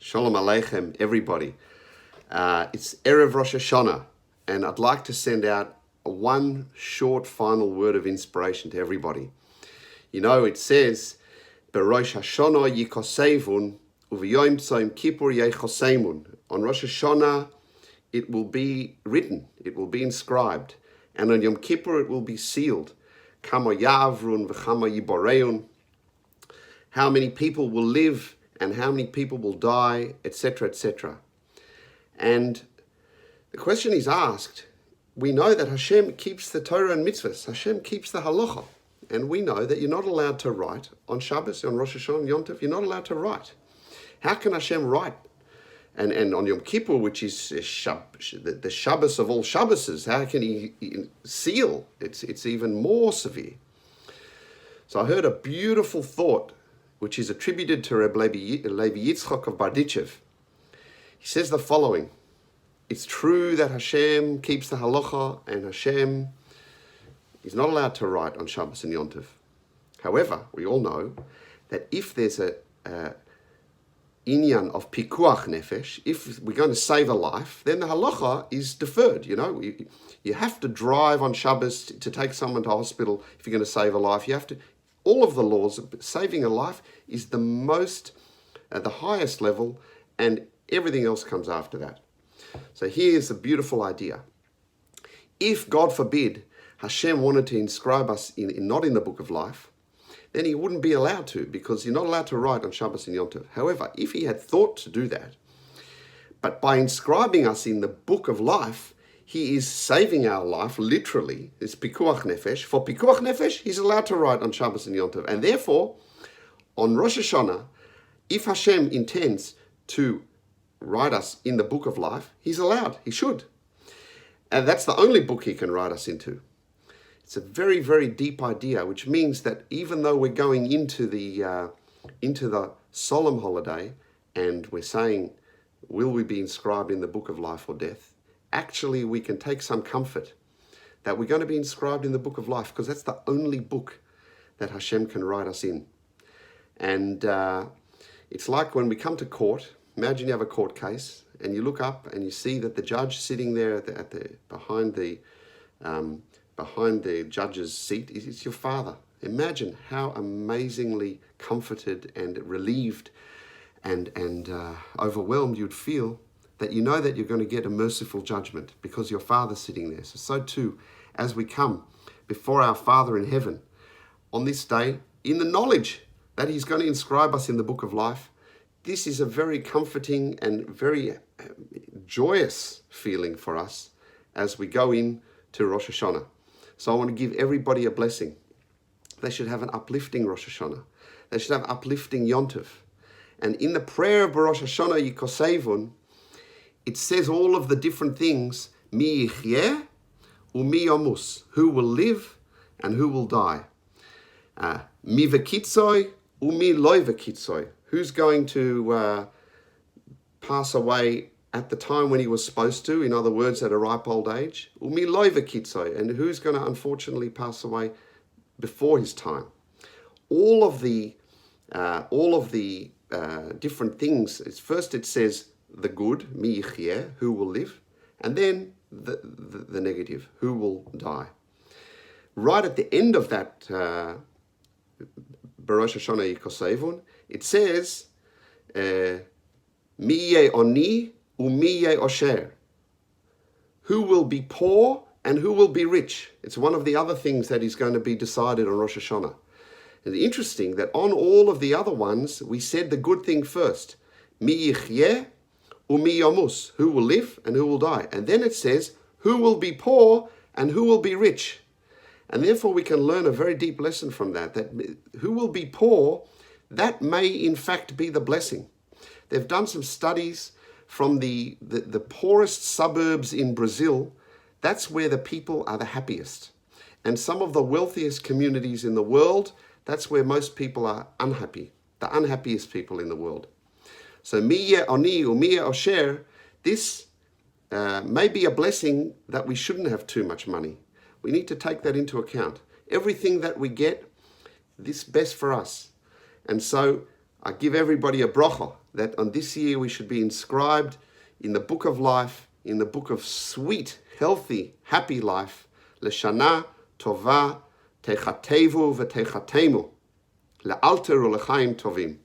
Shalom Aleichem, everybody. It's Erev Rosh Hashana, and I'd like to send out one short final word of inspiration to everybody. You know, it says, BeRosh Hashana Yikatevun, Uv'yom Tzom Kippur Yechosemun. On Rosh Hashanah, it will be written, it will be inscribed, and on Yom Kippur it will be sealed. Kama Yavrun v'chama Yiboreun. How many people will live and how many people will die, etc., etc. And the question is asked, we know that Hashem keeps the Torah and mitzvahs, Hashem keeps the halacha, and we know that you're not allowed to write on Shabbos, on Rosh Hashanah, Yom Tov, you're not allowed to write. How can Hashem write? And on Yom Kippur, which is the Shabbos of all Shabboses, how can he seal? It's even more severe. So I heard a beautiful thought which is attributed to Reb Levi Yitzchak of Bardichev. He says the following: it's true that Hashem keeps the halacha and Hashem is not allowed to write on Shabbos and Yom Tov. However, we all know that if there's a inyan of pikuach nefesh, if we're going to save a life, then the halacha is deferred. You know, you have to drive on Shabbos to take someone to hospital if you're going to save a life. You have to. All of the laws, saving a life is the most, at the highest level, and everything else comes after that. So here's a beautiful idea. If, God forbid, Hashem wanted to inscribe us not in the book of life, then he wouldn't be allowed to, because you're not allowed to write on Shabbos and Yom Tov. However, if he had thought to do that, but by inscribing us in the book of life, he is saving our life, literally. It's pikuach nefesh. For pikuach nefesh, he's allowed to write on Shabbos and Yom Tov. And therefore, on Rosh Hashanah, if Hashem intends to write us in the book of life, he's allowed. He should. And that's the only book he can write us into. It's a very, very deep idea, which means that even though we're going into the solemn holiday and we're saying, will we be inscribed in the book of life or death? Actually, we can take some comfort that we're going to be inscribed in the book of life, because that's the only book that Hashem can write us in. And it's like when we come to court. Imagine you have a court case and you look up and you see that the judge sitting there behind the judge's seat is your father. Imagine how amazingly comforted and relieved and overwhelmed you'd feel that you know that you're going to get a merciful judgment because your Father's sitting there. So too, as we come before our Father in heaven on this day, in the knowledge that he's going to inscribe us in the book of life, this is a very comforting and very joyous feeling for us as we go in to Rosh Hashanah. So I want to give everybody a blessing. They should have an uplifting Rosh Hashanah. They should have uplifting Yom Tov. And in the prayer of Rosh Hashanah Yikatevun, it says all of the different things, mi yichyeh u'mi yamus, who will live and who will die. Mi v'kitzoi u'mi loy v'kitzoi, who's going to pass away at the time when he was supposed to, in other words, at a ripe old age. U'mi loy v'kitzoi, and who's going to unfortunately pass away before his time. All of the different things. First it says the good, mi yichyeh, who will live, and then the negative, who will die. Right at the end of that BeRosh Hashana Yikatevun, it says mi yeh oni u'mi yeh osher, who will be poor and who will be rich. It's one of the other things that is going to be decided on Rosh Hashanah. And interesting that on all of the other ones, we said the good thing first, mi yichyeh u'mi yamus, who will live and who will die. And then it says, who will be poor and who will be rich. And therefore we can learn a very deep lesson from that who will be poor, that may in fact be the blessing. They've done some studies from the poorest suburbs in Brazil. That's where the people are the happiest. And some of the wealthiest communities in the world, that's where most people are unhappy, the unhappiest people in the world. So mi yeh oni u'mi yeh osher, this may be a blessing that we shouldn't have too much money. We need to take that into account. Everything that we get, this best for us. And so I give everybody a bracha that on this year we should be inscribed in the book of life, in the book of sweet, healthy, happy life. L'shana tova techatevu v'techatemu, le'alter u'lechaim tovim.